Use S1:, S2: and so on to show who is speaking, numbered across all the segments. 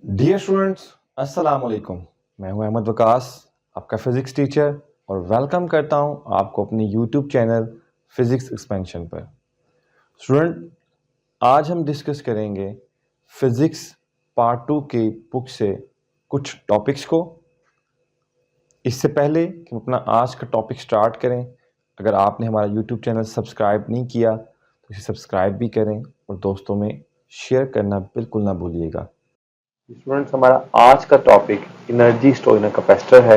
S1: Dear students, अस्सलाम वालेकुम। मैं हूं अहमद वकास, आपका फिज़िक्स टीचर, और वेलकम करता हूं आपको अपने यूट्यूब चैनल फिज़िक्स एक्सपेंशन पर। स्टूडेंट, आज हम डिस्कस करेंगे फिज़िक्स पार्ट 2 की बुक से कुछ टॉपिक्स को। इससे पहले कि हम अपना आज का टॉपिक स्टार्ट करें, अगर आपने हमारा यूट्यूब चैनल सब्सक्राइब नहीं किया तो इसे सब्सक्राइब भी करें और दोस्तों में शेयर करना बिल्कुल ना भूलिएगा।
S2: स्टूडेंट्स, हमारा आज का topic energy store in capacitor है।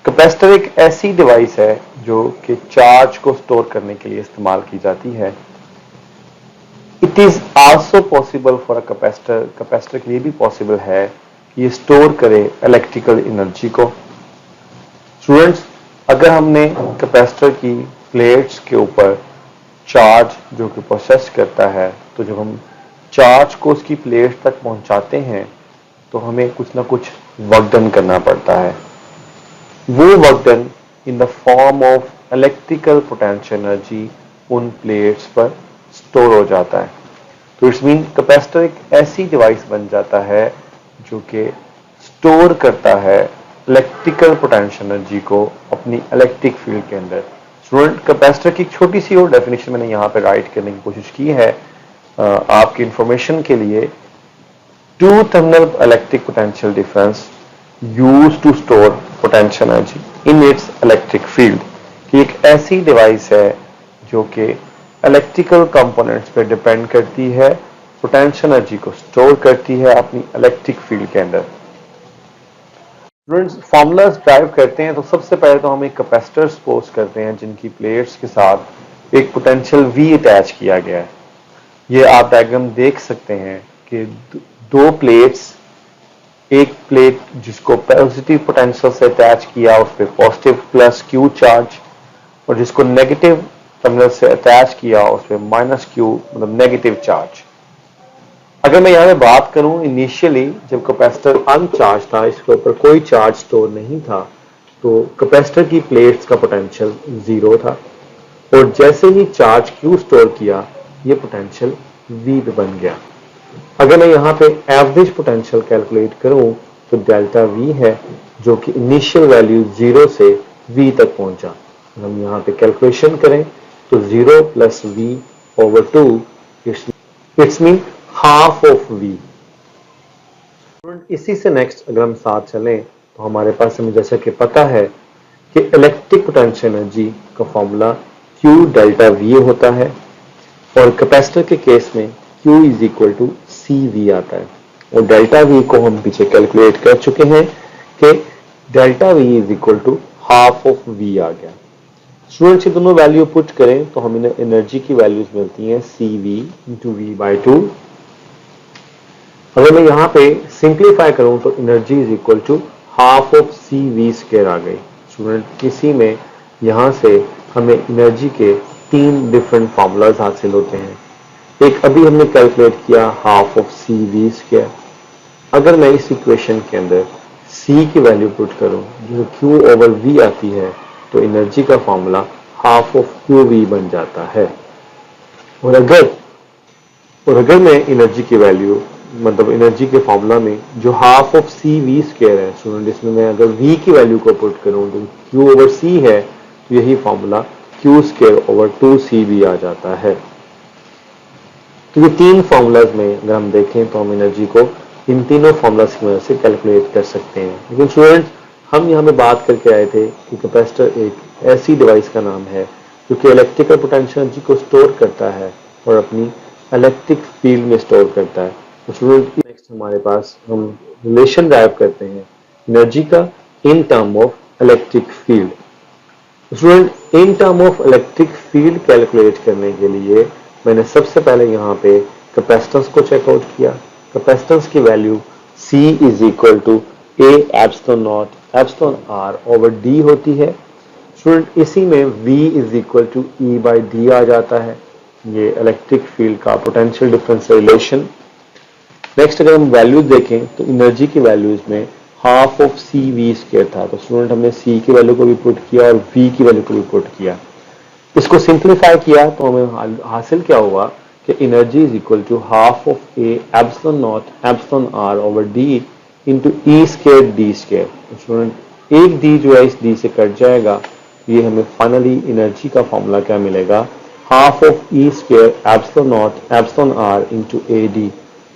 S2: कैपेसिटर एक ऐसी डिवाइस है जो कि चार्ज को स्टोर करने के लिए इस्तेमाल की जाती है। It is also possible for a capacitor के लिए भी पॉसिबल है कि ये स्टोर करे इलेक्ट्रिकल एनर्जी को। स्टूडेंट्स, अगर हमने कैपेसिटर की प्लेट्स के ऊपर चार्ज जो कि प्रोसेस करता है, तो जब हम चार्ज को उसकी प्लेट तक पहुंचाते हैं तो हमें कुछ ना कुछ वर्क डन करना पड़ता है। वो work done in the form of electrical potential energy उन प्लेट्स पर स्टोर हो जाता है। तो इट्स मीन कैपेसिटर एक ऐसी डिवाइस बन जाता है जो कि स्टोर करता है इलेक्ट्रिकल पोटेंशियल एनर्जी को अपनी इलेक्ट्रिक फील्ड के अंदर। स्टूडेंट, कैपेसिटर की छोटी सी और डेफिनेशन मैंने यहाँ पे राइट करने की कोशिश की है आपकी इंफॉर्मेशन के लिए। Two terminal electric potential difference use to store potential energy in its electric field, कि एक ऐसी डिवाइस है जो कि इलेक्ट्रिकल कंपोनेंट्स पे डिपेंड करती है, पोटेंशियल एनर्जी को स्टोर करती है अपनी इलेक्ट्रिक फील्ड के अंदर। स्टूडेंट्स, फॉर्मूलाज ड्राइव करते हैं तो सबसे पहले तो हम एक कैपेसिटर सपोज करते हैं जिनकी प्लेट्स के साथ एक पोटेंशियल V अटैच किया गया है। ये आप डायग्राम देख सकते हैं कि दो प्लेट्स, एक प्लेट जिसको पॉजिटिव पोटेंशियल से अटैच किया उस पर पॉजिटिव प्लस Q चार्ज, और जिसको नेगेटिव टर्मिनल से अटैच किया उस पर माइनस Q मतलब नेगेटिव चार्ज। अगर मैं यहाँ पे बात करूं, इनिशियली जब कैपेसिटर अनचार्ज था, इसके ऊपर कोई चार्ज स्टोर नहीं था, तो कैपेसिटर की प्लेट्स का पोटेंशियल 0 था, और जैसे ही चार्ज Q स्टोर किया ये पोटेंशियल V पे बन गया। अगर मैं यहाँ पे एवरेज पोटेंशियल कैलकुलेट करूं तो डेल्टा V है जो कि इनिशियल वैल्यू 0 से V तक पहुंचा। हम यहाँ पे कैलकुलेशन करें तो 0 plus V over 2 it's mean half of V। इसी से नेक्स्ट अगर हम साथ चलें तो हमारे पास हमें जैसा कि पता है कि इलेक्ट्रिक पोटेंशियल एनर्जी का फॉर्मूला Q डेल्टा V होता है, और कैपेसिटर के केस में Q is equal to CV आता है, और डेल्टा V को हम पीछे कैलकुलेट कर चुके हैं कि delta V is equal to half of V आ गया। स्टूडेंट्स, ये दोनों वैल्यू पुट करें तो हमें एनर्जी की वैल्यूज मिलती हैं CV इंटू V/2। अगर मैं यहाँ पे सिंप्लीफाई करूं तो energy is equal to half of CV² आ गई। स्टूडेंट, इसी में यहाँ से हमें एनर्जी के 3 डिफरेंट फार्मूलाज हासिल होते हैं। एक अभी हमने कैलकुलेट किया हाफ ऑफ CV²। अगर मैं इस इक्वेशन के अंदर C की वैल्यू पुट करूं जो Q ओवर V आती है, तो एनर्जी का फॉर्मूला हाफ ऑफ QV बन जाता है। और अगर मैं एनर्जी की वैल्यू मतलब एनर्जी के फॉर्मूला में जो हाफ ऑफ CV² है, स्टूडेंट, इसमें मैं अगर V की वैल्यू को पुट करूं तो Q ओवर C है, तो यही फॉर्मूला Q² ओवर 2CV आ जाता है। तो ये 3 फॉर्मूलाज में अगर हम देखें तो हम एनर्जी को इन तीनों फॉर्मूलाज की मदद से कैलकुलेट कर सकते हैं। लेकिन स्टूडेंट, हम यहाँ पे बात करके आए थे कि कैपेसिटर एक ऐसी डिवाइस का नाम है जो कि इलेक्ट्रिकल पोटेंशियल एनर्जी को स्टोर करता है और अपनी इलेक्ट्रिक फील्ड में स्टोर करता है। तो स्टूडेंट, नेक्स्ट हमारे पास हम रिलेशन ड्राइव करते हैं एनर्जी का in term of electric field. Student, in term of electric field calculate करने के लिए मैंने सबसे पहले यहाँ पे कैपेसिटेंस को चेकआउट किया। कैपेसिटेंस की value C is equal to A epsilon not epsilon R over D होती है। स्टूडेंट, इसी में V is equal to E/D आ जाता है, ये इलेक्ट्रिक फील्ड का पोटेंशियल डिफरेंस रिलेशन। नेक्स्ट अगर हम वैल्यूज देखें तो एनर्जी की वैल्यूज में हाफ ऑफ CV² था, तो स्टूडेंट हमने C की वैल्यू को भी पुट किया और V की वैल्यू को भी पुट किया। इसको सिंप्लीफाई किया तो हमें हासिल क्या हुआ कि energy is equal to half of A epsilon not epsilon R over D into E square D square. Student एक डी जो है इस डी से कट जाएगा, ये हमें फाइनली एनर्जी का फॉर्मूला क्या मिलेगा, half of E square epsilon not epsilon R into A D.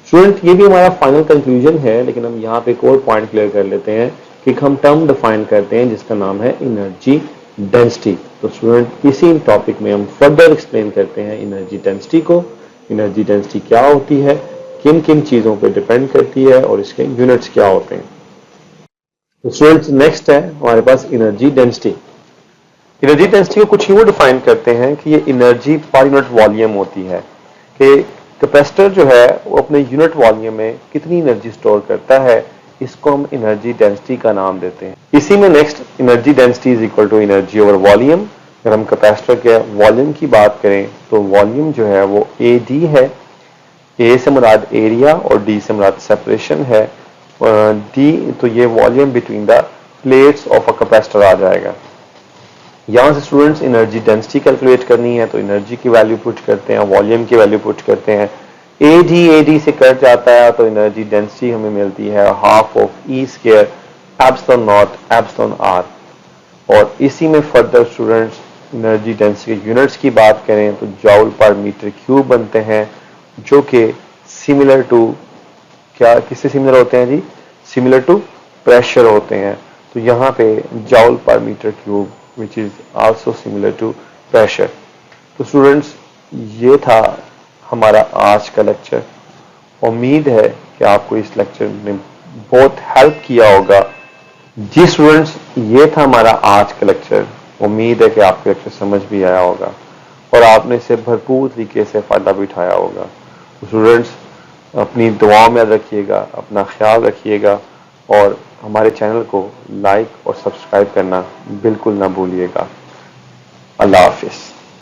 S2: Student ये भी हमारा फाइनल कंक्लूजन है, लेकिन हम यहाँ पे एक और पॉइंट क्लियर कर लेते हैं कि हम टर्म डिफाइन करते हैं जिसका नाम है एनर्जी डेंसिटी। तो स्टूडेंट इसी टॉपिक में हम फर्दर एक्सप्लेन करते हैं एनर्जी डेंसिटी को। एनर्जी डेंसिटी क्या होती है, किन किन चीजों पे डिपेंड करती है और इसके यूनिट्स क्या होते हैं। तो स्टूडेंट्स नेक्स्ट है हमारे पास एनर्जी डेंसिटी। एनर्जी डेंसिटी को कुछ यूं डिफाइन करते हैं कि ये एनर्जी पर यूनिट वॉल्यूम होती है, कि कैपेसिटर जो है वो अपने यूनिट वॉल्यूम में कितनी एनर्जी स्टोर करता है, इसको हम एनर्जी डेंसिटी का नाम देते हैं। इसी में next energy density is equal to energy over volume. अगर हम कैपेसिटर के वॉल्यूम की बात करें तो वॉल्यूम जो है वो ए डी है। ए से मुराद एरिया और डी से मुराद सेपरेशन है। डी तो ये volume between the plates of a capacitor आ जाएगा। यहां से स्टूडेंट्स एनर्जी डेंसिटी कैलकुलेट करनी है तो एनर्जी की वैल्यू पुट करते हैं, वॉल्यूम की वैल्यू पुट करते हैं। एडी से कट जाता है तो एनर्जी डेंसिटी हमें मिलती है half of E square epsilon not epsilon R. और इसी में फर्दर स्टूडेंट्स एनर्जी डेंसिटी के यूनिट्स की बात करें तो जॉउल पर मीटर क्यूब बनते हैं, जो कि सिमिलर टू क्या किससे सिमिलर होते हैं जी, सिमिलर टू प्रेशर होते हैं। तो यहाँ पे joule per metre cube which is also similar to pressure। तो स्टूडेंट्स ये था हमारा आज का लेक्चर। उम्मीद है कि आपको इस लेक्चर ने बहुत हेल्प किया होगा। जी स्टूडेंट्स ये था हमारा आज का लेक्चर। उम्मीद है कि आपको लेक्चर समझ भी आया होगा और आपने इसे भरपूर तरीके से फ़ायदा भी उठाया होगा। तो स्टूडेंट्स अपनी दुआओं में रखिएगा, अपना ख्याल रखिएगा और हमारे चैनल को लाइक और सब्सक्राइब करना बिल्कुल ना भूलिएगा। अल्लाह हाफिज़।